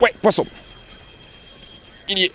Ouais, poisson. Il y est.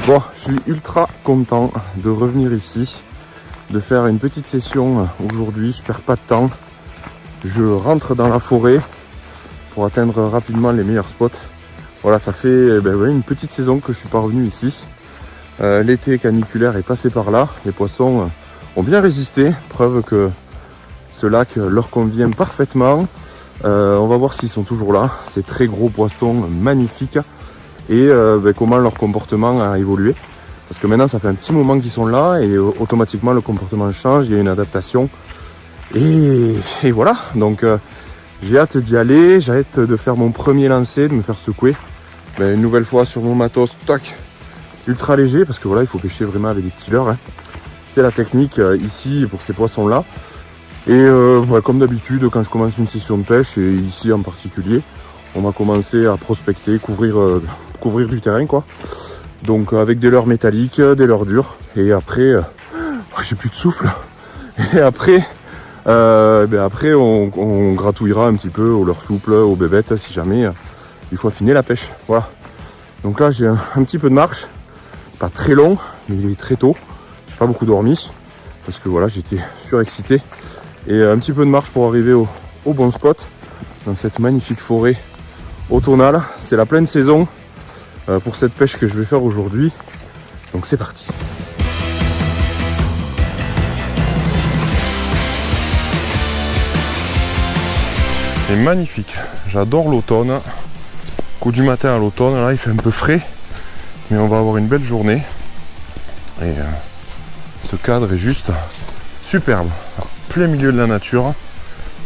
Bon, je suis ultra content de revenir ici, de faire une petite session aujourd'hui. Je perds pas de temps. Je rentre dans la forêt pour atteindre rapidement les meilleurs spots. Voilà, ça fait une petite saison que je suis pas revenu ici. L'été caniculaire est passé par là. Les poissons ont bien résisté, preuve que ce lac leur convient parfaitement. On va voir s'ils sont toujours là. Ces très gros poissons magnifiques. Et comment leur comportement a évolué. Parce que maintenant ça fait un petit moment qu'ils sont là et automatiquement le comportement change, il y a une adaptation. Et voilà, donc j'ai hâte d'y aller, j'ai hâte de faire mon premier lancer, de me faire secouer. Une nouvelle fois sur mon matos, tac, ultra léger, parce que voilà, il faut pêcher vraiment avec des petits leurres. Hein. C'est la technique ici pour ces poissons là. Et comme d'habitude, quand je commence une session de pêche, et ici en particulier, on va commencer à prospecter, couvrir du terrain quoi. Donc avec des leurres métalliques, des leurres dures. Et après, j'ai plus de souffle. Et après, on gratouillera un petit peu aux leurres souples, aux bébêtes, si jamais il faut affiner la pêche. Voilà. Donc là, j'ai un petit peu de marche. Pas très long, mais il est très tôt. J'ai pas beaucoup dormi. Parce que voilà, j'étais surexcité. Et un petit peu de marche pour arriver au bon spot. Dans cette magnifique forêt automnale. C'est la pleine saison pour cette pêche que je vais faire aujourd'hui. Donc c'est parti. C'est magnifique. J'adore l'automne. Coup du matin à l'automne, là il fait un peu frais. Mais on va avoir une belle journée. Et ce cadre est juste superbe. Alors, plein milieu de la nature.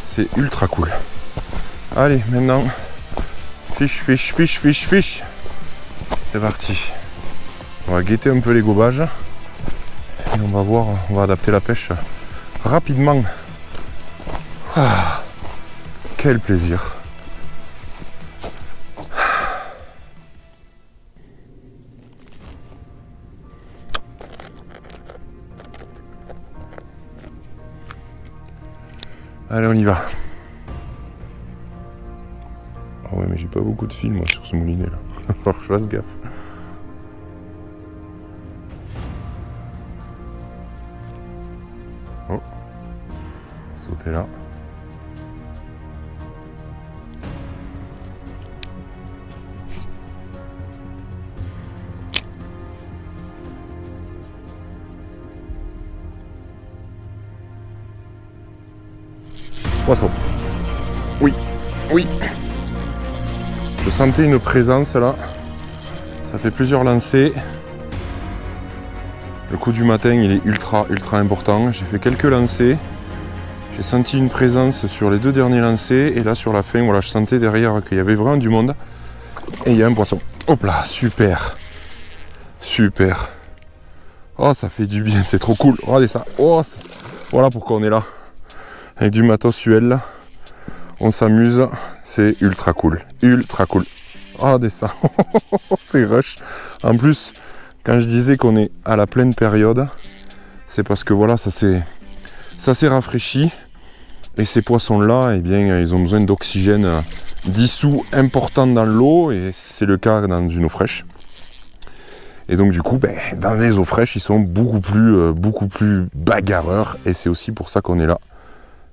C'est ultra cool. Allez, maintenant, fiche. C'est parti. On va guetter un peu les gobages. Et on va voir, on va adapter la pêche rapidement. Ah, quel plaisir. Allez, on y va. Ah ouais, mais j'ai pas beaucoup de fil moi sur ce moulinet là. Alors je fasse gaffe. Oh. Sauter là. Poisson. Oui. Je sentais une présence là. Ça fait plusieurs lancers. Le coup du matin il est ultra important. J'ai fait quelques lancers. J'ai senti une présence sur les deux derniers lancers. Et là sur la fin, voilà, je sentais derrière qu'il y avait vraiment du monde. Et il y a un poisson. Hop là, super. Oh, ça fait du bien, c'est trop cool. Regardez ça. Oh, voilà pourquoi on est là. Avec du matos UL. On s'amuse, c'est ultra cool. Regardez ça, c'est rush. En plus, quand je disais qu'on est à la pleine période, c'est parce que voilà, ça s'est rafraîchi. Et ces poissons-là, eh bien, ils ont besoin d'oxygène dissous important dans l'eau, et c'est le cas dans une eau fraîche. Et donc du coup, dans les eaux fraîches, ils sont beaucoup plus bagarreurs, et c'est aussi pour ça qu'on est là.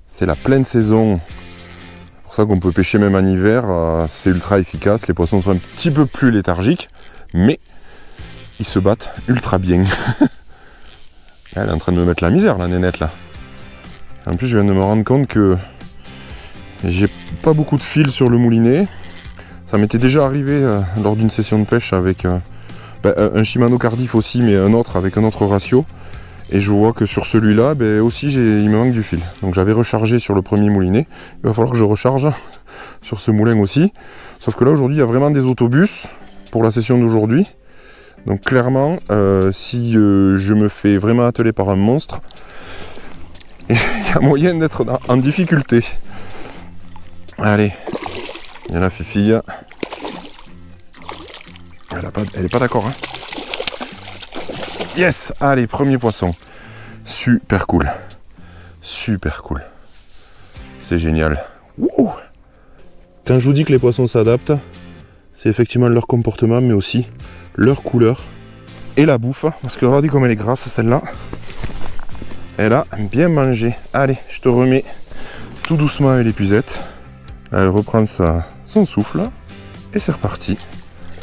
C'est la pleine saison. C'est pour ça qu'on peut pêcher même en hiver, c'est ultra efficace, les poissons sont un petit peu plus léthargiques, mais ils se battent ultra bien. Elle est en train de me mettre la misère la nénette là. En plus je viens de me rendre compte que j'ai pas beaucoup de fil sur le moulinet. Ça m'était déjà arrivé lors d'une session de pêche avec un Shimano Cardiff aussi, mais un autre avec un autre ratio. Et je vois que sur celui-là, aussi, il me manque du fil. Donc j'avais rechargé sur le premier moulinet. Il va falloir que je recharge sur ce moulin aussi. Sauf que là, aujourd'hui, il y a vraiment des autobus pour la session d'aujourd'hui. Donc clairement, si je me fais vraiment atteler par un monstre, il y a moyen d'être en difficulté. Allez, Il y a la fifille. Elle est pas d'accord, hein. Yes! Allez, premier poisson. Super cool. Super cool. C'est génial. Wouh! Quand je vous dis que les poissons s'adaptent, c'est effectivement leur comportement, mais aussi leur couleur et la bouffe. Parce que regardez comme elle est grasse, celle-là. Elle a bien mangé. Allez, je te remets tout doucement avec l'épuisette. Elle reprend son souffle. Et c'est reparti.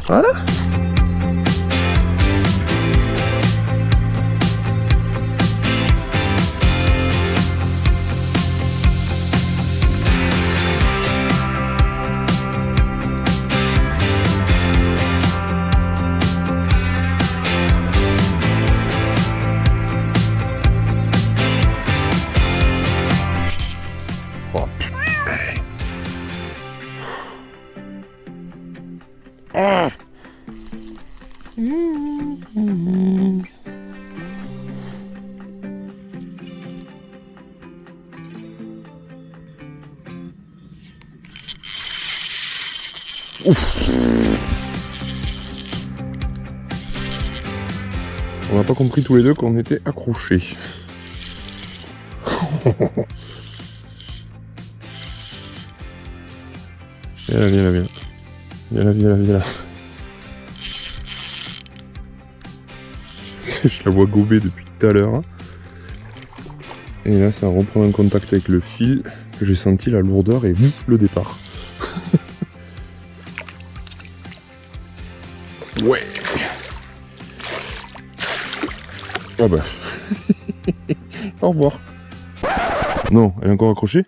Voilà. Oh, ah. On n'a pas compris tous les deux qu'on était accrochés. Viens là, viens là, viens là. Viens là, viens là, viens là. Je la vois gober depuis tout à l'heure. Et là, ça reprend en contact avec le fil que j'ai senti la lourdeur et le départ. Ouais. Ah bah. Au revoir. Non, elle est encore accrochée?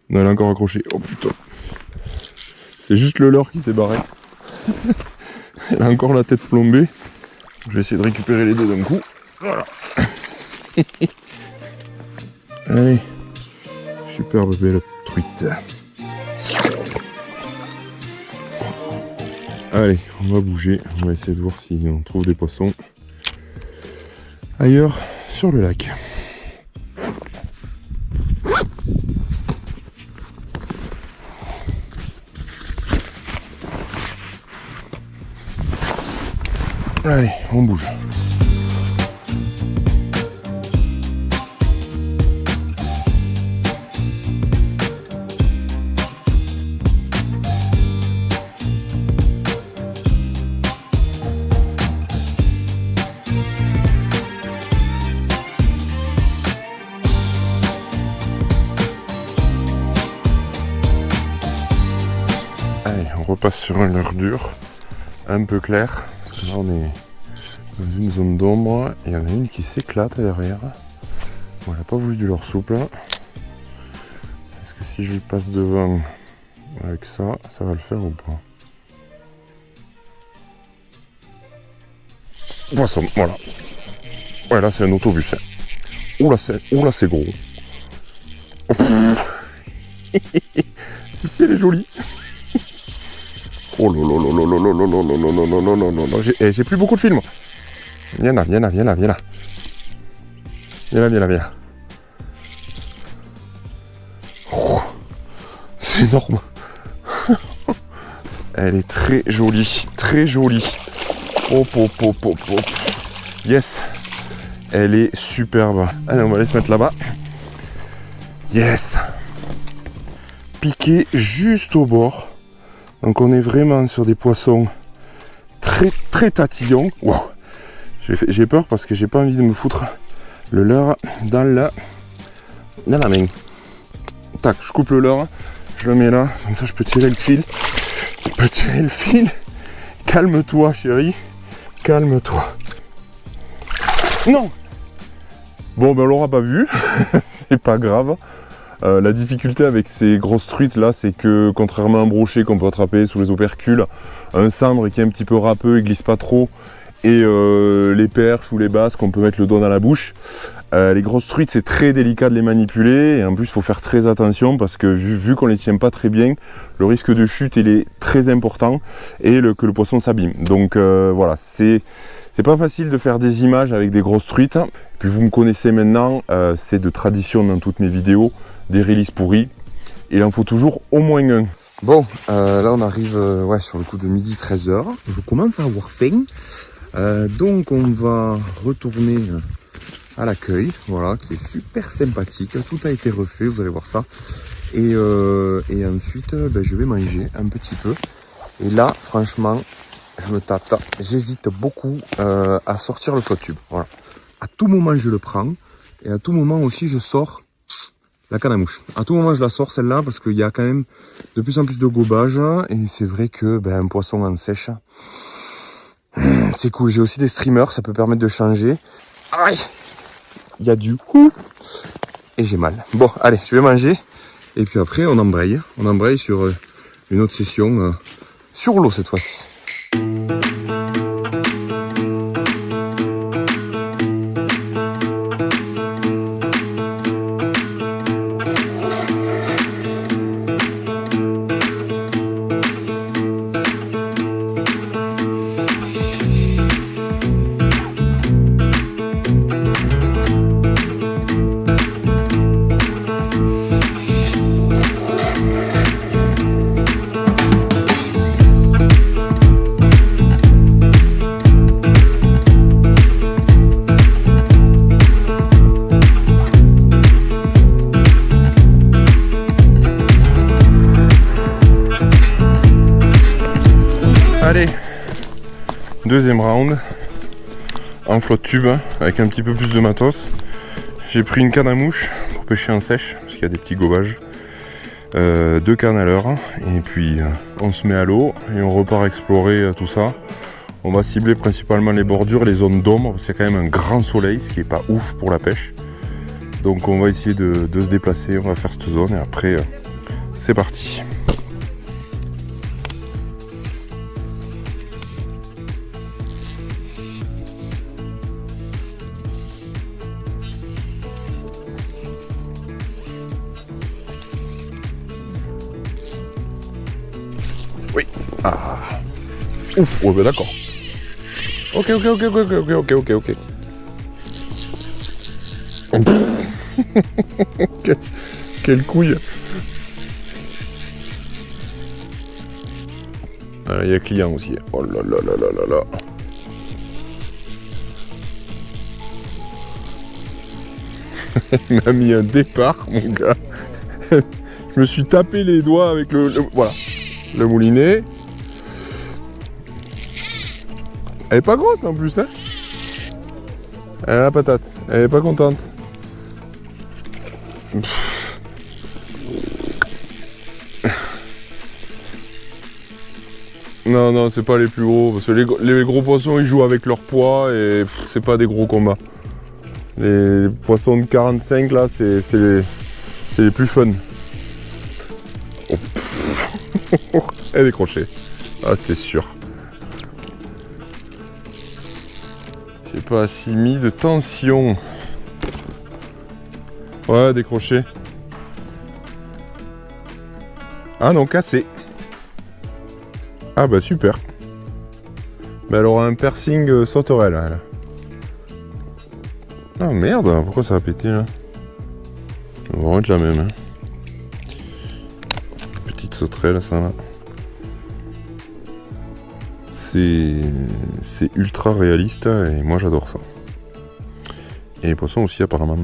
Non, elle est encore accrochée. Oh putain. C'est juste le leurre qui s'est barré. Elle a encore la tête plombée. Je vais essayer de récupérer les deux d'un coup. Voilà. Allez. Superbe belle truite. Allez, on va bouger. On va essayer de voir si on trouve des poissons ailleurs sur le lac. Allez, on bouge. Allez, on repasse sur un leurre dur, un peu clair, parce que là on est dans une zone d'ombre et il y en a une qui s'éclate derrière. Bon, elle n'a pas voulu du leurre souple. Est-ce que si je lui passe devant avec ça, ça va le faire ou pas? Poisson, voilà. Ouais, là c'est un autobus. Oula, c'est gros. Si, elle est jolie. Oh là, j'ai plus beaucoup de films. Viens là. Viens là. Oh, c'est énorme. Elle est très jolie. Hop. Yes. Elle est superbe. Allez, on va aller se mettre là-bas. Yes. Piqué juste au bord. Donc on est vraiment sur des poissons très tatillons. Wow. J'ai peur parce que j'ai pas envie de me foutre le leurre dans la main. Tac, je coupe le leurre, je le mets là, comme ça je peux tirer le fil. Calme-toi chérie, calme-toi. Non. Bon ben on l'aura pas vu, c'est pas grave. La difficulté avec ces grosses truites là, c'est que contrairement à un brochet qu'on peut attraper sous les opercules, un cendre qui est un petit peu râpeux et glisse pas trop, et les perches ou les basses qu'on peut mettre le doigt dans la bouche, les grosses truites c'est très délicat de les manipuler, et en plus il faut faire très attention parce que vu qu'on les tient pas très bien, le risque de chute il est très important et que le poisson s'abîme. Donc voilà, c'est pas facile de faire des images avec des grosses truites. Puis vous me connaissez maintenant, c'est de tradition dans toutes mes vidéos, des releases pourries. il en faut toujours au moins un. Bon, là on arrive sur le coup de midi 13h. Je commence à avoir faim. Donc on va retourner à l'accueil, voilà, qui est super sympathique. Tout a été refait, vous allez voir ça. Et ensuite, je vais manger un petit peu. Et là, franchement, je me tâte. J'hésite beaucoup à sortir le flotte tube. Voilà. À tout moment, je le prends. Et à tout moment aussi, je sors la canne à mouche. À tout moment, je la sors celle-là parce qu'il y a quand même de plus en plus de gobage. Et c'est vrai que un poisson en sèche, c'est cool. J'ai aussi des streamers, ça peut permettre de changer. Aïe, il y a du hou et j'ai mal. Bon, allez, je vais manger. Et puis après, on embraye. On embraye sur une autre session sur l'eau cette fois-ci. Allez, deuxième round en flotte tube avec un petit peu plus de matos. J'ai pris une canne à mouche pour pêcher en sèche parce qu'il y a des petits gobages. 2 cannes à l'heure et puis on se met à l'eau et on repart explorer tout ça. On va cibler principalement les bordures, les zones d'ombre parce qu'il y a quand même un grand soleil, ce qui n'est pas ouf pour la pêche. Donc on va essayer de se déplacer, on va faire cette zone et après c'est parti. Oui. Ah. Ouf, ouais, d'accord. Ok. Quelle couille. Ah, il y a client aussi. Oh là là là là là là. Il m'a mis un départ, mon gars. Je me suis tapé les doigts avec voilà. Le moulinet. Elle est pas grosse en plus, hein. Elle a la patate. Elle est pas contente. Pff. Non, c'est pas les plus gros. Parce que les gros poissons, ils jouent avec leur poids et c'est pas des gros combats. Les poissons de 45, là, c'est les plus fun. Oh. Elle est décrochée. Ah, c'est sûr. J'ai pas assez mis de tension. Ouais, décroché. Ah non, cassé. Ah bah super. Bah elle aura un piercing sauterelle, elle. Ah merde, pourquoi ça a pété là? On va remettre la même. Hein. Petite sauterelle, ça là. C'est ultra réaliste et moi j'adore ça. Et les poissons aussi apparemment.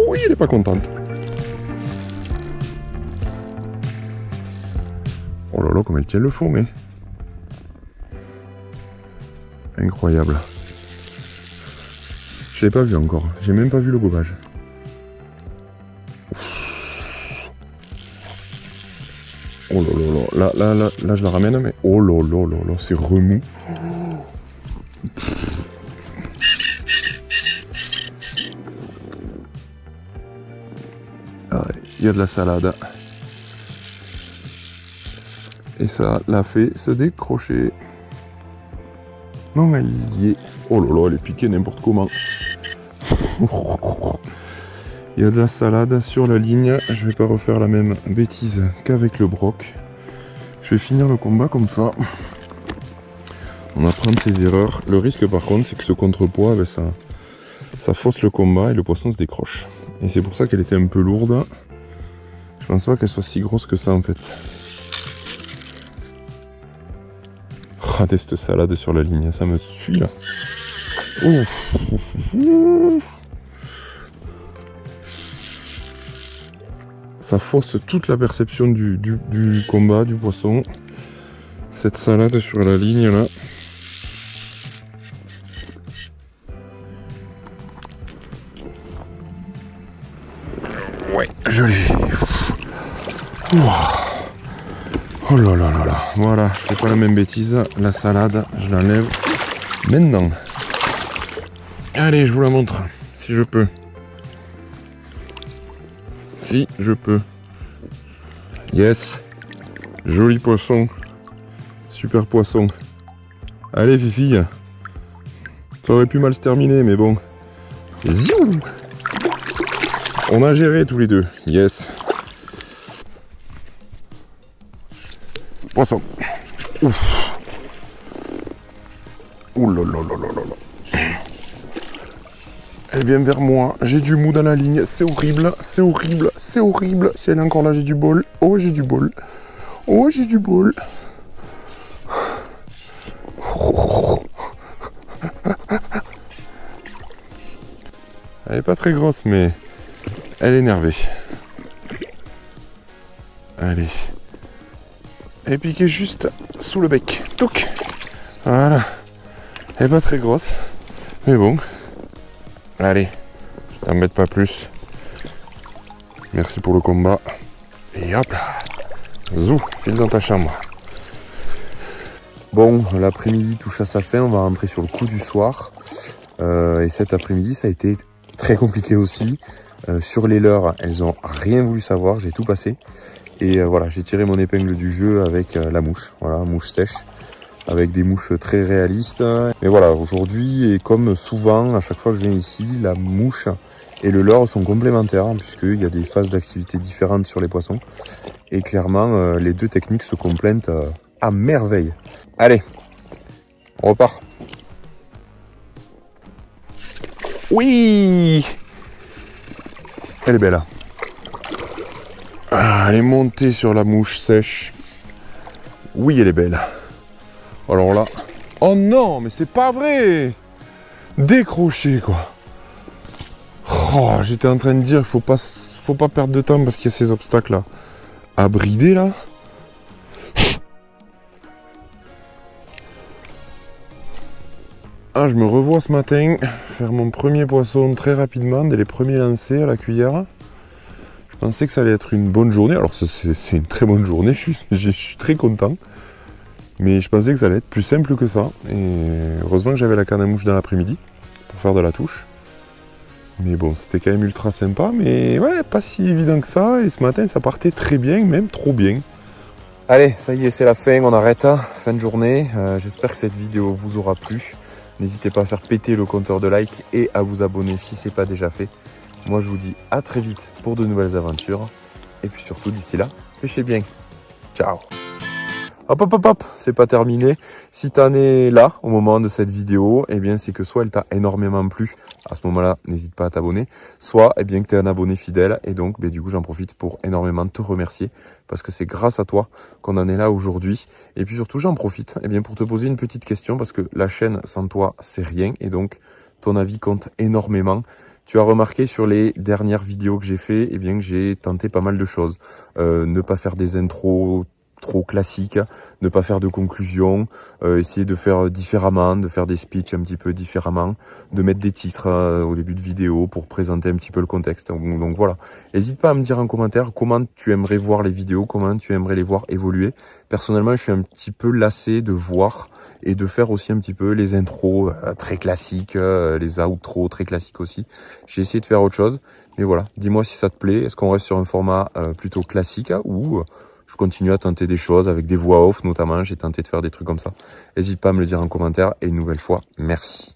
Oui, elle est pas contente. Oh là là, comme elle tient le fond, mais... Incroyable. Je l'ai pas vu encore. J'ai même pas vu le gobage. Oh là là là. Là, je la ramène, mais... Oh là là là là, c'est remou. Il y a de la salade. Et ça l'a fait se décrocher. Non, elle y est. Oh là là, elle est piquée n'importe comment. Il y a de la salade sur la ligne. Je vais pas refaire la même bêtise qu'avec le broc. Je vais finir le combat comme ça. On apprend de ses erreurs. Le risque par contre, c'est que ce contrepoids, ben, ça fausse le combat et le poisson se décroche. Et c'est pour ça qu'elle était un peu lourde. Je pense pas qu'elle soit si grosse que ça en fait. Regardez cette salade sur la ligne, ça me suit là. Ouf. Ça fausse toute la perception du combat, du poisson. Cette salade sur la ligne là. Ouais, je l'ai. Oh là là là là. Voilà, je fais pas la même bêtise. La salade, je l'enlève maintenant. Allez, je vous la montre, si je peux. Si je peux. Yes. Joli poisson. Super poisson. Allez, Fifi. Ça aurait pu mal se terminer, mais bon. Ziou. On a géré tous les deux. Yes. Poisson. Ouf. Ouh là là là là là là. Elle vient vers moi. J'ai du mou dans la ligne. C'est horrible. C'est horrible. C'est horrible. Si elle est encore là, j'ai du bol. Oh, j'ai du bol. Oh, j'ai du bol. Elle est pas très grosse, mais elle est énervée. Allez. Elle est piquée juste sous le bec. Touc. Voilà. Elle est pas très grosse, mais bon. Allez, je t'embête pas plus. Merci pour le combat. Et hop là. Zou, file dans ta chambre. Bon, l'après-midi touche à sa fin. On va rentrer sur le coup du soir. Et cet après-midi, ça a été très compliqué aussi. Sur les leurres, elles ont rien voulu savoir. J'ai tout passé. Et voilà, j'ai tiré mon épingle du jeu avec la mouche. Voilà, mouche sèche. Avec des mouches très réalistes. Mais voilà, aujourd'hui, et comme souvent, à chaque fois que je viens ici, la mouche et le leurre sont complémentaires, puisqu'il y a des phases d'activité différentes sur les poissons. Et clairement, les deux techniques se complètent à merveille. Allez, on repart. Oui! Elle est belle. Ah, elle est montée sur la mouche sèche. Oui, elle est belle. Alors là... Oh non, mais c'est pas vrai! Décroché, quoi. Oh, j'étais en train de dire, faut pas perdre de temps parce qu'il y a ces obstacles-là. À brider, là. Ah, je me revois ce matin faire mon premier poisson très rapidement, dès les premiers lancers à la cuillère. Je pensais que ça allait être une bonne journée. Alors, c'est une très bonne journée, je suis très content. Mais je pensais que ça allait être plus simple que ça. Et heureusement que j'avais la canne à mouche dans l'après-midi pour faire de la touche. Mais bon, c'était quand même ultra sympa. Mais ouais, pas si évident que ça. Et ce matin, ça partait très bien, même trop bien. Allez, ça y est, c'est la fin. On arrête. Fin de journée. J'espère que cette vidéo vous aura plu. N'hésitez pas à faire péter le compteur de like et à vous abonner si ce n'est pas déjà fait. Moi, je vous dis à très vite pour de nouvelles aventures. Et puis surtout, d'ici là, pêchez bien. Ciao! Hop hop hop hop, c'est pas terminé. Si t'en es là au moment de cette vidéo, eh bien c'est que soit elle t'a énormément plu, à ce moment-là, n'hésite pas à t'abonner, soit eh bien que t'es un abonné fidèle et donc du coup j'en profite pour énormément te remercier parce que c'est grâce à toi qu'on en est là aujourd'hui. Et puis surtout j'en profite eh bien pour te poser une petite question parce que la chaîne sans toi c'est rien et donc ton avis compte énormément. Tu as remarqué sur les dernières vidéos que j'ai fait, eh bien que j'ai tenté pas mal de choses. Ne pas faire des intros trop classique, ne pas faire de conclusion, essayer de faire différemment, de faire des speeches un petit peu différemment, de mettre des titres au début de vidéo pour présenter un petit peu le contexte. Donc voilà, n'hésite pas à me dire en commentaire comment tu aimerais voir les vidéos, comment tu aimerais les voir évoluer. Personnellement, je suis un petit peu lassé de voir et de faire aussi un petit peu les intros très classiques, les outros très classiques aussi. J'ai essayé de faire autre chose, mais voilà, dis-moi si ça te plaît, est-ce qu'on reste sur un format plutôt classique ou je continue à tenter des choses avec des voix off notamment. J'ai tenté de faire des trucs comme ça. N'hésite pas à me le dire en commentaire. Et une nouvelle fois, merci.